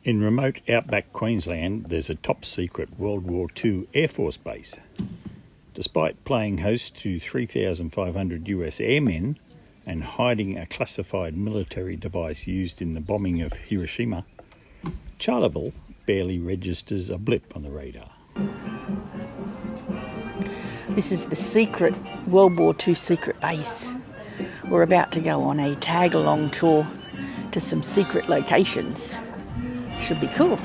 In remote outback Queensland, there's a top-secret World War II Air Force base. Despite playing host to 3,500 US airmen and hiding a classified military device used in the bombing of Hiroshima, Charleville barely registers a blip on the radar. This is the secret World War II secret base. We're about to go on a tag-along tour to some secret locations. Should be cool.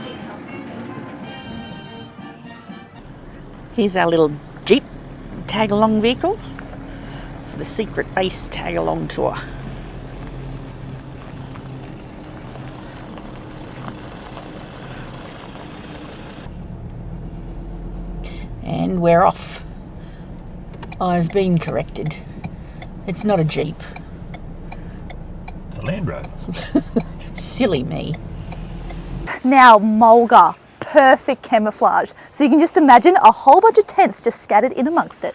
Here's our little Jeep tag-along vehicle for the secret base tag-along tour. And we're off. I've been corrected. It's not a Jeep. It's a Land Rover. Silly me. Now mulga, perfect camouflage. So you can just imagine a whole bunch of tents just scattered in amongst it.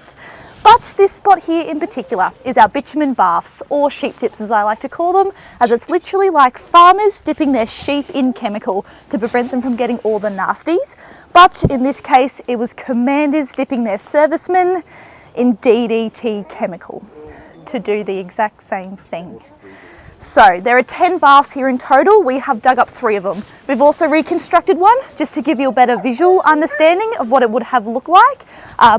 But this spot here in particular is our Bumen Baths, or sheep dips as I like to call them, as it's literally like farmers dipping their sheep in chemical to prevent them from getting all the nasties. But in this case, it was commanders dipping their servicemen in DDT chemical to do the exact same thing. So there are 10 baths here in total. We have dug up 3 of them. We've also reconstructed one just to give you a better visual understanding of what it would have looked like,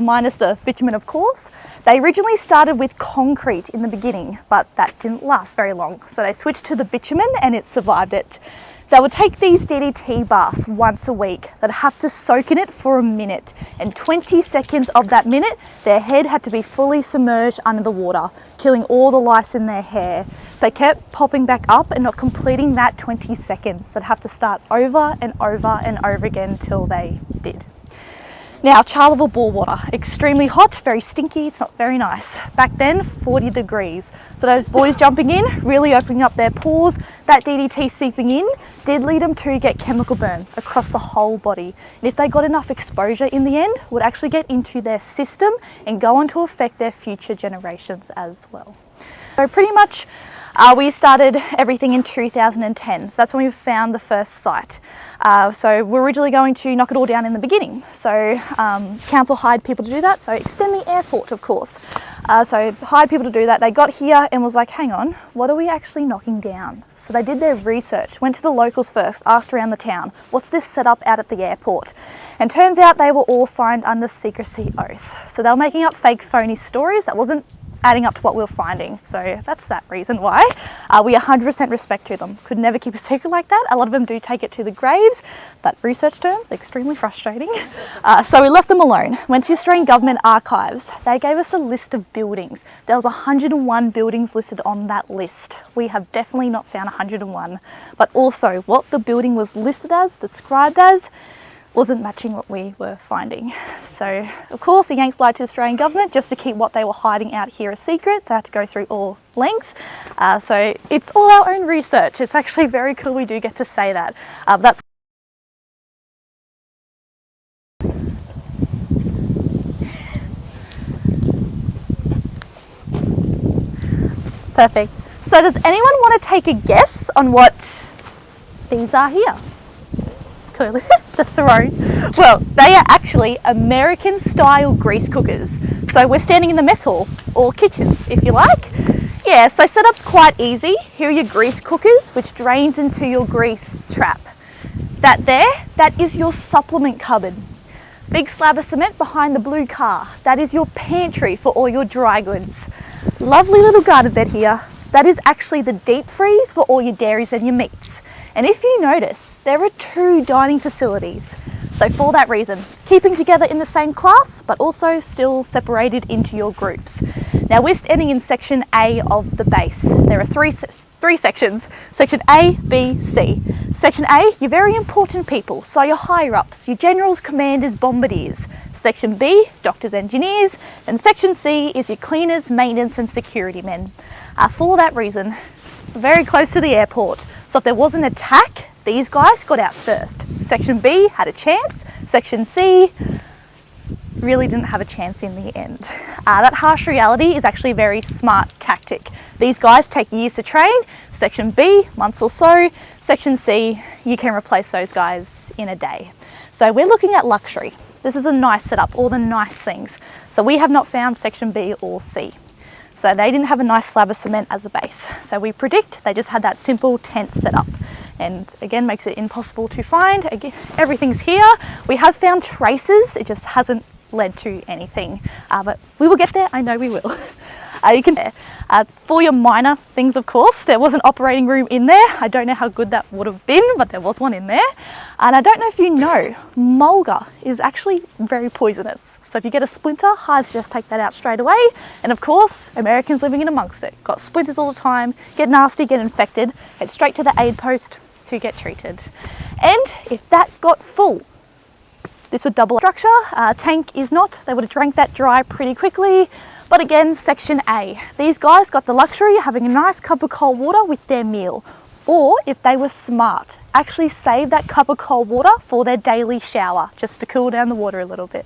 minus the bitumen of course. They originally started with concrete in the beginning, but that didn't last very long. So they switched to the bitumen and it survived it. They would take these DDT baths once a week. They'd have to soak in it for a minute, and 20 seconds of that minute, their head had to be fully submerged under the water, killing all the lice in their hair. They kept popping back up and not completing that 20 seconds. They'd have to start over and over and over again until they did. Now, Charleville bore water, extremely hot, very stinky, it's not very nice. Back then, 40 degrees. So those boys jumping in, really opening up their pores, that DDT seeping in, did lead them to get chemical burn across the whole body. And if they got enough exposure in the end, would actually get into their system and go on to affect their future generations as well. So pretty much, we started everything in 2010, so that's when we found the first site. So we're originally going to knock it all down in the beginning. So council hired people to do that, so extend the airport of course. So hired people to do that. They got here and was like, hang on, what are we actually knocking down? So they did their research, went to the locals first, asked around the town, what's this set up out at the airport? And turns out they were all signed under secrecy oath. So they were making up fake phony stories that wasn't adding up to what we were finding. So that's that reason why. We 100% respect to them. Could never keep a secret like that. A lot of them do take it to the graves, but research terms, extremely frustrating. So we left them alone. Went to Australian Government Archives. They gave us a list of buildings. There was 101 buildings listed on that list. We have definitely not found 101, but also what the building was listed as, described as, wasn't matching what we were finding. So of course the Yanks lied to the Australian government just to keep what they were hiding out here a secret, so I had to go through all lengths. So it's all our own research. It's actually very cool we do get to say that. That's perfect. So does anyone want to take a guess on what these are here? Toilet, the throne. Well, they are actually American style grease cookers. So we're standing in the mess hall, or kitchen if you like. Yeah, so setup's quite easy. Here are your grease cookers, which drains into your grease trap. That is your supplement cupboard. Big slab of cement behind the blue car. That is your pantry for all your dry goods. Lovely little garden bed here. That is actually the deep freeze for all your dairies and your meats. And if you notice, there are 2 dining facilities. So for that reason, keeping together in the same class, but also still separated into your groups. Now we're standing in section A of the base. There are three sections, section A, B, C. Section A, your very important people, so your higher ups, your generals, commanders, bombardiers. Section B, doctors, engineers. And section C is your cleaners, maintenance and security men. For that reason, very close to the airport. So if there was an attack, these guys got out first. Section B had a chance. Section C really didn't have a chance in the end. That harsh reality is actually a very smart tactic. These guys take years to train, Section B, months or so. Section C, you can replace those guys in a day. So we're looking at luxury. This is a nice setup, all the nice things. So we have not found Section B or C. So they didn't have a nice slab of cement as a base. So we predict they just had that simple tent setup. And again, makes it impossible to find. Again, everything's here. We have found traces, it just hasn't led to anything. But we will get there, I know we will. You can for your minor things, of course, there was an operating room in there. I don't know how good that would have been, but there was one in there. And I don't know if you know, mulga is actually very poisonous. So if you get a splinter, I suggest take that out straight away. And of course, Americans living in amongst it, got splinters all the time, get nasty, get infected, head straight to the aid post to get treated. And if that got full, this would double structure. Tank is not, they would have drank that dry pretty quickly. But again, Section A, these guys got the luxury of having a nice cup of cold water with their meal. Or if they were smart, actually save that cup of cold water for their daily shower, just to cool down the water a little bit.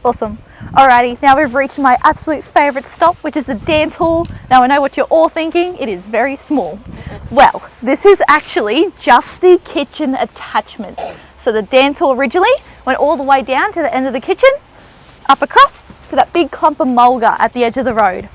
Awesome. Alrighty, now we've reached my absolute favourite stop, which is the dance hall. Now I know what you're all thinking, it is very small. Well, this is actually just the kitchen attachment. So the dance hall originally went all the way down to the end of the kitchen, up across to that big clump of mulga at the edge of the road,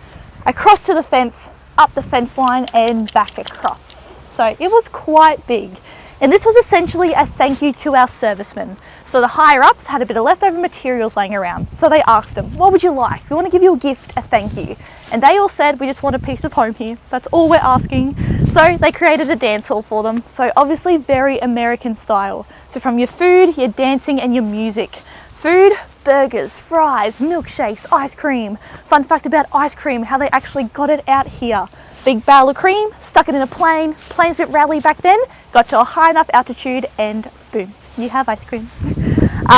across to the fence, up the fence line and back across. So it was quite big. And this was essentially a thank you to our servicemen. So the higher ups had a bit of leftover materials laying around. So they asked them, what would you like? We want to give you a gift, a thank you. And they all said, we just want a piece of home here. That's all we're asking. So they created a dance hall for them. So obviously very American style. So from your food, your dancing and your music. Food, burgers, fries, milkshakes, ice cream. Fun fact about ice cream, how they actually got it out here. Big barrel of cream, stuck it in a plane. Planes a bit rally back then, got to a high enough altitude and boom, you have ice cream.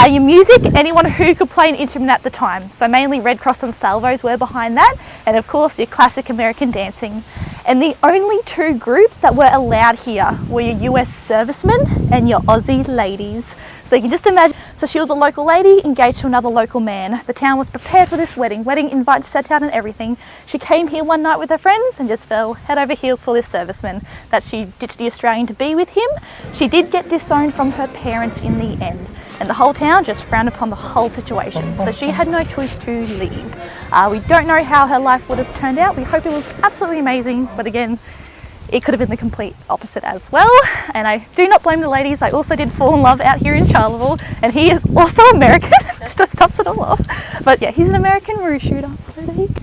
Your music, anyone who could play an instrument at the time. So mainly Red Cross and salvos were behind that. And of course your classic American dancing. And the only two groups that were allowed here were your US servicemen and your Aussie ladies. So you can just imagine, so she was a local lady engaged to another local man. The town was prepared for this wedding invites set out and everything. She came here one night with her friends and just fell head over heels for this serviceman that she ditched the Australian to be with him. She did get disowned from her parents in the end. And the whole town just frowned upon the whole situation. So she had no choice to leave. We don't know how her life would have turned out. We hope it was absolutely amazing, but again, it could have been the complete opposite as well. And I do not blame the ladies. I also did fall in love out here in Charleville, and he is also American, which just tops it all off. But yeah, he's an American roo shooter. So there you go.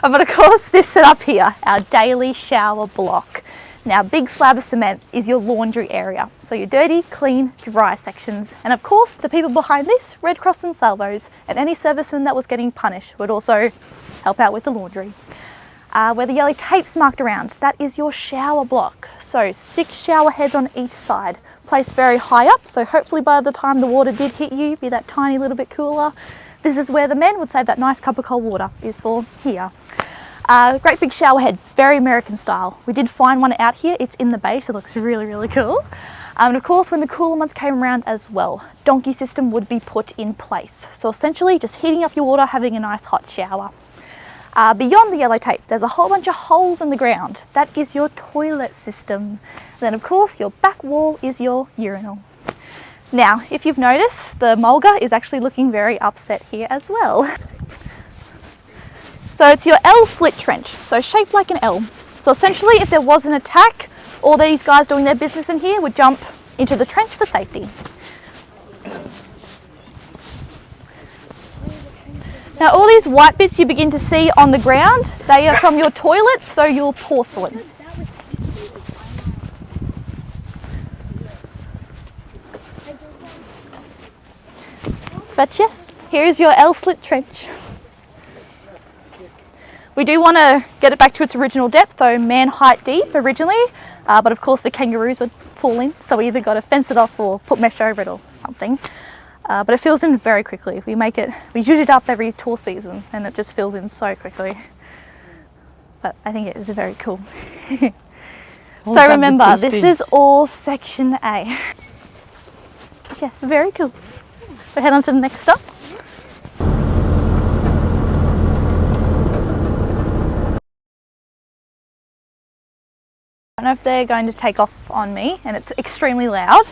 But of course, this setup here, our daily shower block. Now, big slab of cement is your laundry area. So your dirty, clean, dry sections. And of course, the people behind this, Red Cross and salvos, and any serviceman that was getting punished would also help out with the laundry. Where the yellow tape's marked around, that is your shower block. So 6 shower heads on each side, placed very high up. So hopefully by the time the water did hit you, be that tiny little bit cooler. This is where the men would save that nice cup of cold water, is for here. Great big shower head, very American style. We did find one out here, it's in the base, it looks really, really cool. And of course, when the cooler months came around as well, donkey system would be put in place. So essentially just heating up your water, having a nice hot shower. Beyond the yellow tape, there's a whole bunch of holes in the ground. That is your toilet system. Then of course, your back wall is your urinal. Now, if you've noticed, the mulga is actually looking very upset here as well. So it's your L slit trench, so shaped like an L. So essentially, if there was an attack, all these guys doing their business in here would jump into the trench for safety. Now all these white bits you begin to see on the ground, they are from your toilets, so your porcelain. But yes, here's your L slit trench. We do want to get it back to its original depth, though man height deep originally, but of course the kangaroos would fall in, so we either got to fence it off or put mesh over it or something. But it fills in very quickly. We zhuzh it up every tour season and it just fills in so quickly. But I think it is very cool. All So done with remember, this teaspoons. is all section A. Yeah, very cool. We'll head on to the next stop. I don't know if they're going to take off on me, and it's extremely loud.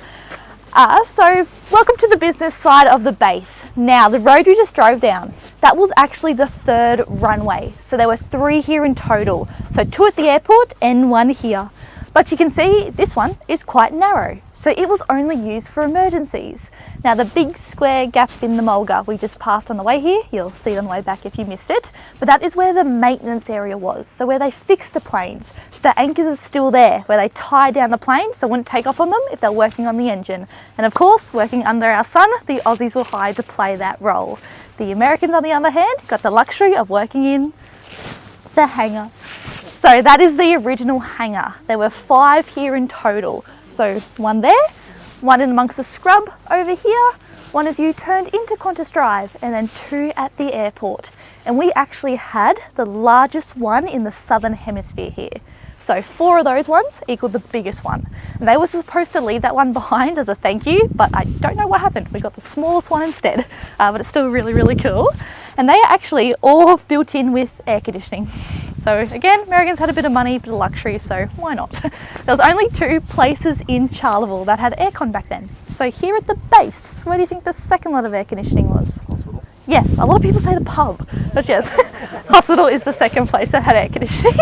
So welcome to the business side of the base. Now, the road we just drove down, that was actually the 3rd runway. So there were 3 here in total. So 2 at the airport and 1 here. But you can see this one is quite narrow, so it was only used for emergencies. Now the big square gap in the mulga we just passed on the way here, you'll see it on the way back if you missed it, but that is where the maintenance area was, so where they fixed the planes. The anchors are still there, where they tie down the plane so it wouldn't take off on them if they're working on the engine. And of course, working under our sun, the Aussies were hired to play that role. The Americans, on the other hand, got the luxury of working in the hangar. So that is the original hangar. There were 5 here in total. So 1 there, 1 in amongst the scrub over here, 1 as you turned into Qantas Drive, and then 2 at the airport. And we actually had the largest one in the southern hemisphere here. So 4 of those ones equaled the biggest one. And they were supposed to leave that one behind as a thank you, but I don't know what happened. We got the smallest one instead, but it's still really, really cool. And they are actually all built in with air conditioning. So again, Americans had a bit of money, a bit of luxury, so why not? There was only 2 places in Charleville that had aircon back then. So here at the base, where do you think the second lot of air conditioning was? Hospital. Yes, a lot of people say the pub, but yes, hospital is the second place that had air conditioning.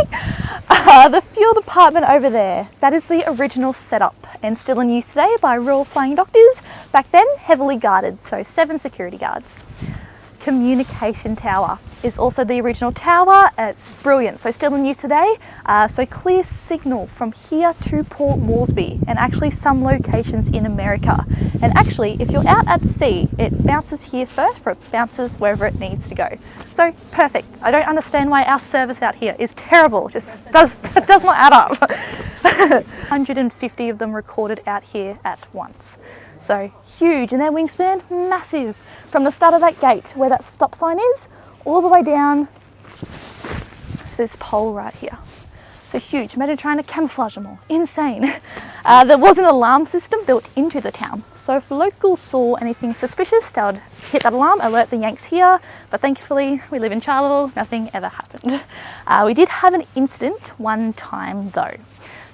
The fuel department over there, that is the original setup and still in use today by Royal Flying Doctors. Back then, heavily guarded, so 7 security guards. Communication tower is also the original tower. It's brilliant, so still in use today. So clear signal from here to Port Moresby and actually some locations in America. And actually, if you're out at sea, it bounces here first for it bounces wherever it needs to go. So perfect. I don't understand why our service out here is terrible. Just does not add up. 150 of them recorded out here at once. So huge, and their wingspan massive. From the start of that gate where that stop sign is, all the way down this pole right here. So huge. Imagine trying to camouflage them all. Insane. There was an alarm system built into the town. So if locals saw anything suspicious, they would hit that alarm, alert the Yanks here. But thankfully, we live in Charleville, nothing ever happened. We did have an incident one time though.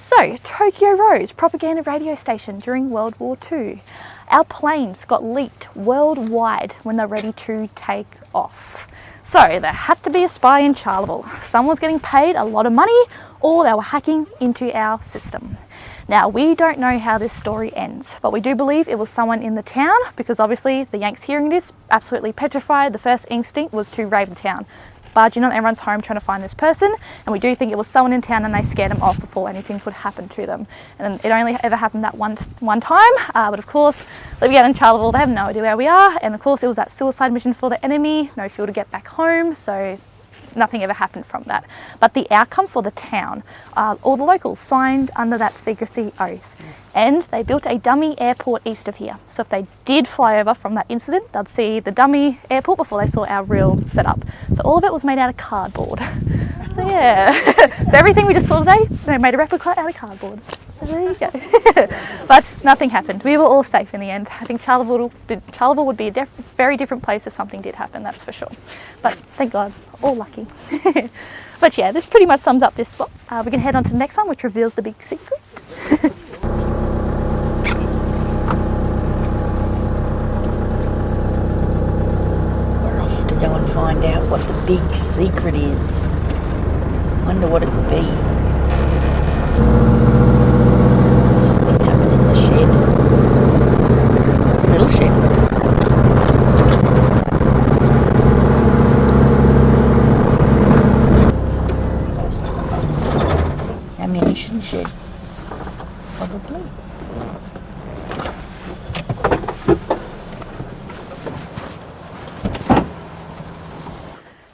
So, Tokyo Rose, propaganda radio station during World War II. Our planes got leaked worldwide when they're ready to take off. So, there had to be a spy in Charleville. Someone was getting paid a lot of money, or they were hacking into our system. Now, we don't know how this story ends, but we do believe it was someone in the town, because obviously the Yanks hearing this, absolutely petrified. The first instinct was to raid the town. Barge in on everyone's home trying to find this person, and we do think it was someone in town and they scared them off before anything could happen to them. And it only ever happened that one time, but of course, living out in Charleville, they have no idea where we are, and of course it was that suicide mission for the enemy, no fuel to get back home, so nothing ever happened from that. But the outcome for the town, all the locals signed under that secrecy oath. And they built a dummy airport east of here. So if they did fly over from that incident, they'd see the dummy airport before they saw our real setup. So all of it was made out of cardboard. So yeah, so everything we just saw today, they made a replica out of cardboard. So there you go. But nothing happened. We were all safe in the end. I think Charleville would be a very different place if something did happen, that's for sure. But thank God, all lucky. But yeah, this pretty much sums up this spot. We can head on to the next one, which reveals the big secret. To go and find out what the big secret is. Wonder what it could be. Something happened in the shed. It's a little shed. Ammunition shed. Probably.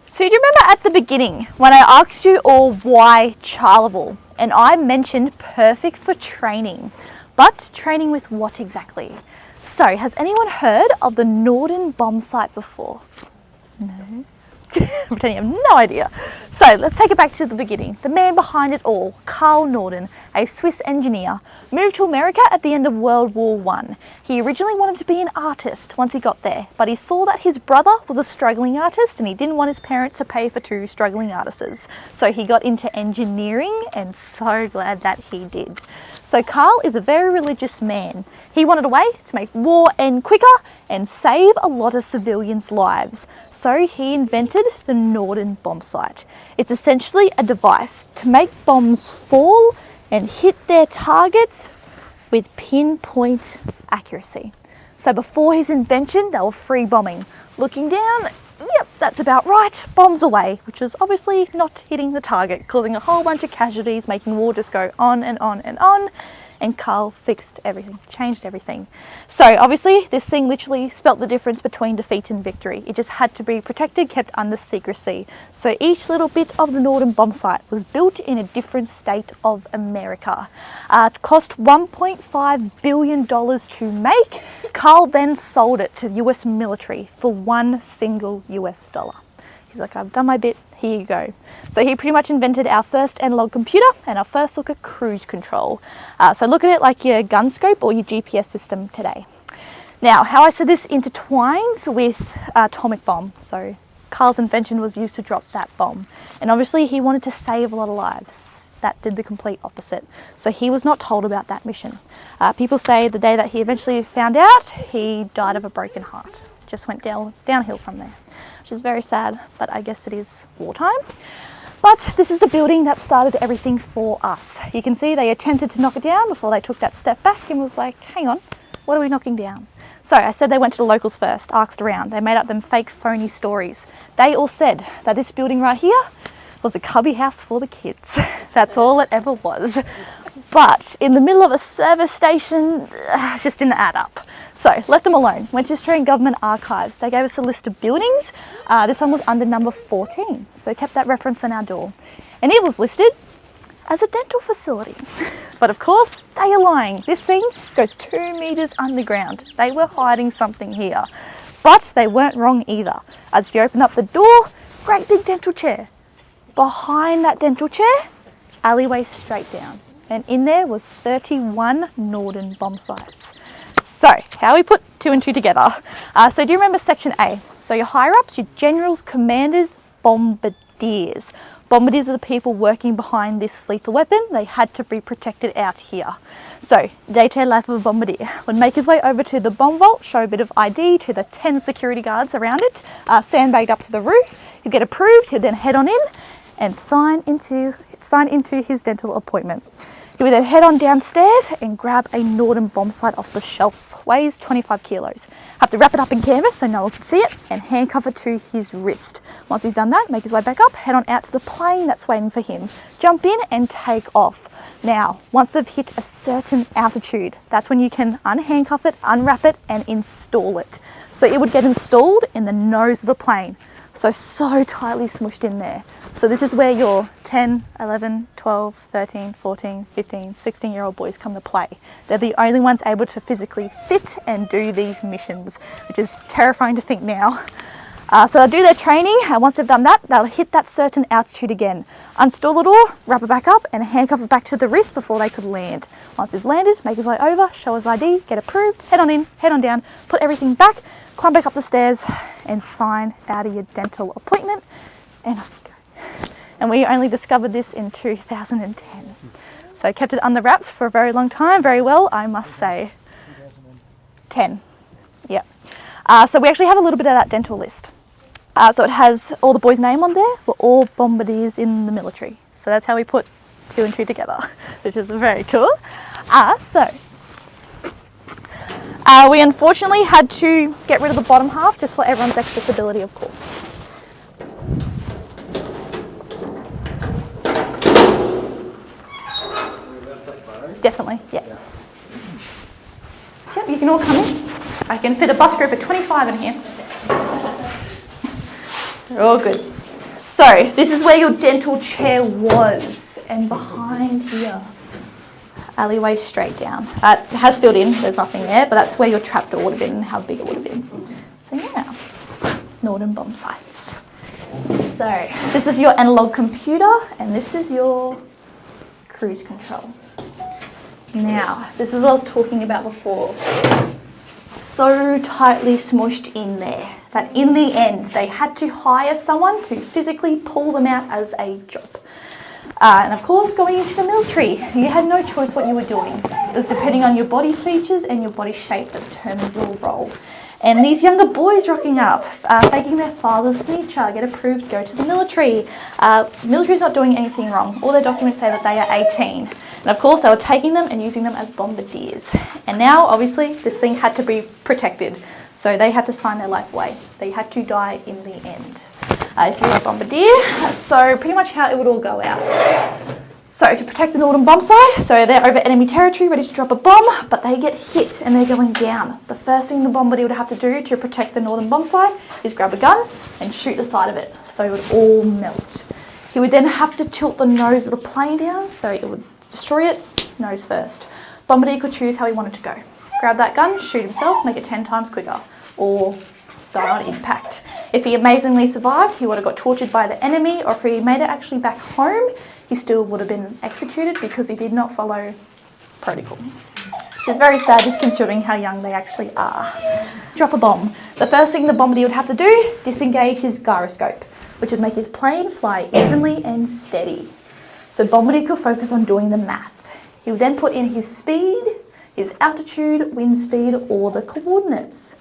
So do you remember at the beginning when I asked you all why Charleville, and I mentioned perfect for training. But training with what exactly? So, has anyone heard of the Norden bomb site before? No? Pretending you have no idea. So let's take it back to the beginning. The man behind it all, Carl Norden, a Swiss engineer, moved to America at the end of World War I. He originally wanted to be an artist once he got there, but he saw that his brother was a struggling artist and he didn't want his parents to pay for two struggling artists. So he got into engineering, and so glad that he did. So Carl is a very religious man. He wanted a way to make war end quicker and save a lot of civilians' lives. So he invented the Norden bomb sight. It's essentially a device to make bombs fall and hit their targets with pinpoint accuracy. So before his invention, they were free bombing. Looking down, yep, that's about right, bombs away, which was obviously not hitting the target, causing a whole bunch of casualties, making war just go on and on and on. And Carl fixed everything, changed everything. So obviously this thing literally spelt the difference between defeat and victory. It just had to be protected, kept under secrecy. So each little bit of the Norden bomb site was built in a different state of America. It cost $1.5 billion to make. Carl then sold it to the US military for $1 single US dollar. He's like, I've done my bit, here you go. So he pretty much invented our first analog computer and our first look at cruise control. So look at it like your gun scope or your GPS system today. Now, how I said this intertwines with atomic bomb. So Carl's invention was used to drop that bomb. And obviously he wanted to save a lot of lives. That did the complete opposite. So he was not told about that mission. People say the day that he eventually found out, he died of a broken heart. Just went downhill from there, which is very sad, but I guess it is wartime. But this is the building that started everything for us. You can see they attempted to knock it down before they took that step back and was like, hang on, what are we knocking down? So I said they went to the locals first, asked around. They made up them fake phony stories. They all said that this building right here was a cubby house for the kids. That's all it ever was. But in the middle of a service station, just didn't add up. So left them alone, went to Australian Government Archives. They gave us a list of buildings. This one was under number 14, so kept that reference on our door. And it was listed as a dental facility. But of course, they are lying. This thing goes 2 meters underground. They were hiding something here. But they weren't wrong either. As you open up the door, great big dental chair. Behind that dental chair, alleyway straight down. And in there was 31 Norden bomb sites. So, how we put 2 and 2 together. So do you remember section A? So your higher ups, your generals, commanders, bombardiers. Bombardiers are the people working behind this lethal weapon. They had to be protected out here. So, day-to-day life of a bombardier would make his way over to the bomb vault, show a bit of ID to the 10 security guards around it, sandbagged up to the roof. He'd get approved, he'd then head on in and sign into his dental appointment. He would then head on downstairs and grab a Norden bomb sight off the shelf. Weighs 25 kilos. Have to wrap it up in canvas so no one can see it and handcuff it to his wrist. Once he's done that, make his way back up, head on out to the plane that's waiting for him. Jump in and take off. Now, once they've hit a certain altitude, that's when you can unhandcuff it, unwrap it and install it. So it would get installed in the nose of the plane. So tightly smushed in there. So this is where your 10, 11, 12, 13, 14, 15, 16-year-old boys come to play. They're the only ones able to physically fit and do these missions, which is terrifying to think now. So they'll do their training, and once they've done that, they'll hit that certain altitude again. Uninstall the door, wrap it back up, and handcuff it back to the wrist before they could land. Once he's landed, make his way over, show his ID, get approved, head on in, head on down, put everything back, climb back up the stairs, and sign out of your dental appointment, and off you go. And we only discovered this in 2010. So kept it under wraps for a very long time, very well, I must say. 10, yeah. So we actually have a little bit of that dental list. So it has all the boys' name on there. We're all bombardiers in the military. So that's how we put 2 and 2 together, which is very cool. We unfortunately had to get rid of the bottom half just for everyone's accessibility, of course. Definitely, yeah. Yep, you can all come in. I can fit a bus group of 25 in here. They're all good. So this is where your dental chair was, and behind here, alleyway straight down. It has filled in, there's nothing there, but that's where your trapdoor would have been and how big it would have been. So yeah, Norden bomb sites. So this is your analog computer and this is your cruise control. Now, this is what I was talking about before. So tightly smushed in there that in the end they had to hire someone to physically pull them out as a job. And of course, going into the military, you had no choice what you were doing. It was depending on your body features and your body shape that determined your role. And these younger boys rocking up, faking their father's signature, get approved to go to the military. Military's not doing anything wrong. All their documents say that they are 18. And of course, they were taking them and using them as bombardiers. And now, obviously, this thing had to be protected. So they had to sign their life away. They had to die in the end. If you were a bombardier, so pretty much how it would all go out. So to protect the Norden bomb site, so they're over enemy territory, ready to drop a bomb, but they get hit and they're going down. The first thing the bombardier would have to do to protect the Norden bomb site is grab a gun and shoot the side of it, so it would all melt. He would then have to tilt the nose of the plane down, so it would destroy it, nose first. Bombardier could choose how he wanted to go. Grab that gun, shoot himself, make it 10 times quicker, or die on impact. If he amazingly survived, he would have got tortured by the enemy, or if he made it actually back home, he still would have been executed because he did not follow protocol. Which is very sad just considering how young they actually are. Drop a bomb. The first thing the bombardier would have to do, disengage his gyroscope, which would make his plane fly evenly and steady. So bombardier could focus on doing the math. He would then put in his speed, his altitude, wind speed, or the coordinates.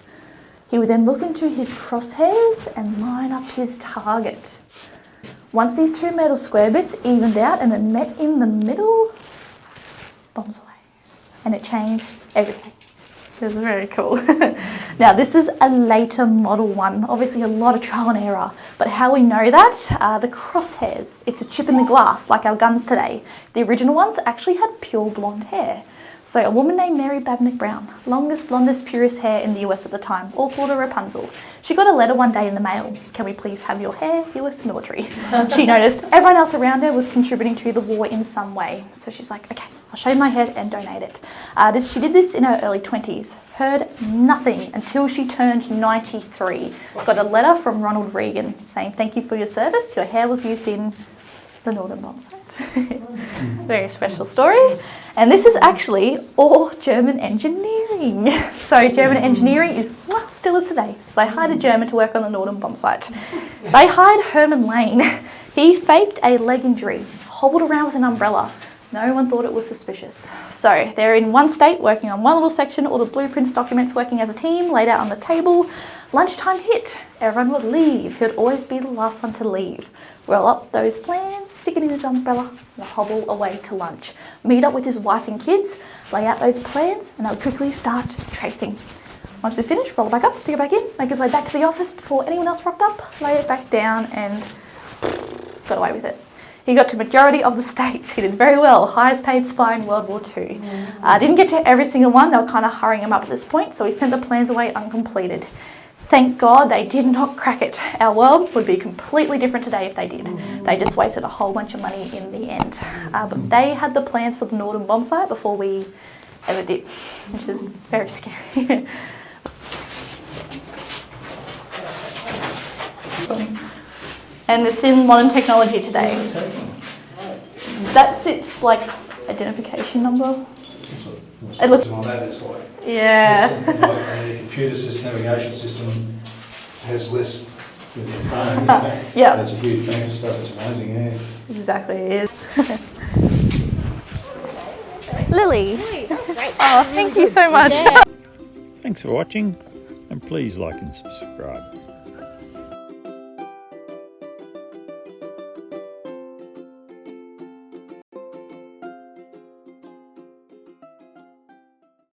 He would then look into his crosshairs and line up his target. Once these two metal square bits evened out and then met in the middle, bombs away. And it changed everything. It was very cool. Now this is a later model one, obviously a lot of trial and error, but how we know that, the crosshairs, it's a chip in the glass like our guns today. The original ones actually had pure blonde hair. So a woman named Mary Babnick Brown, longest, blondest, purest hair in the US at the time, all called her Rapunzel. She got a letter one day in the mail, "Can we please have your hair, US military?" She noticed everyone else around her was contributing to the war in some way. So she's like, okay, I'll shave my head and donate it. She did this in her early 20s, heard nothing until she turned 93. Got a letter from Ronald Reagan saying, "Thank you for your service, your hair was used in the Norden bomb sites." Very special story. And this is actually all German engineering. So German engineering is, well, still is today. So they hired a German to work on the Norden bomb site. They hired Herman Lane. He faked a leg injury, hobbled around with an umbrella. No one thought it was suspicious. So they're in one state working on one little section, all the blueprints, documents, working as a team, laid out on the table. Lunchtime hit. Everyone would leave. He would always be the last one to leave. Roll up those plans, stick it in his umbrella, and hobble away to lunch. Meet up with his wife and kids, lay out those plans, and they'll quickly start tracing. Once they're finished, roll it back up, stick it back in, make his way back to the office before anyone else rocked up, lay it back down, and got away with it. He got to majority of the states. He did very well. Highest paid spy in World War II. Didn't get to every single one. They were kind of hurrying him up at this point, so he sent the plans away uncompleted. Thank God they did not crack it. Our world would be completely different today if they did. They just wasted a whole bunch of money in the end. But they had the plans for the Norden bomb site before we ever did, which is very scary. And it's in modern technology today. That sits like identification number. It looks on that is like, yeah. like a computer system, navigation system has less with your phone. Yeah. That's a huge bank of stuff. It's amazing, yeah. Exactly, it is. Lily. That was great. Oh, thank you so much. Yeah. Thanks for watching, and please like and subscribe.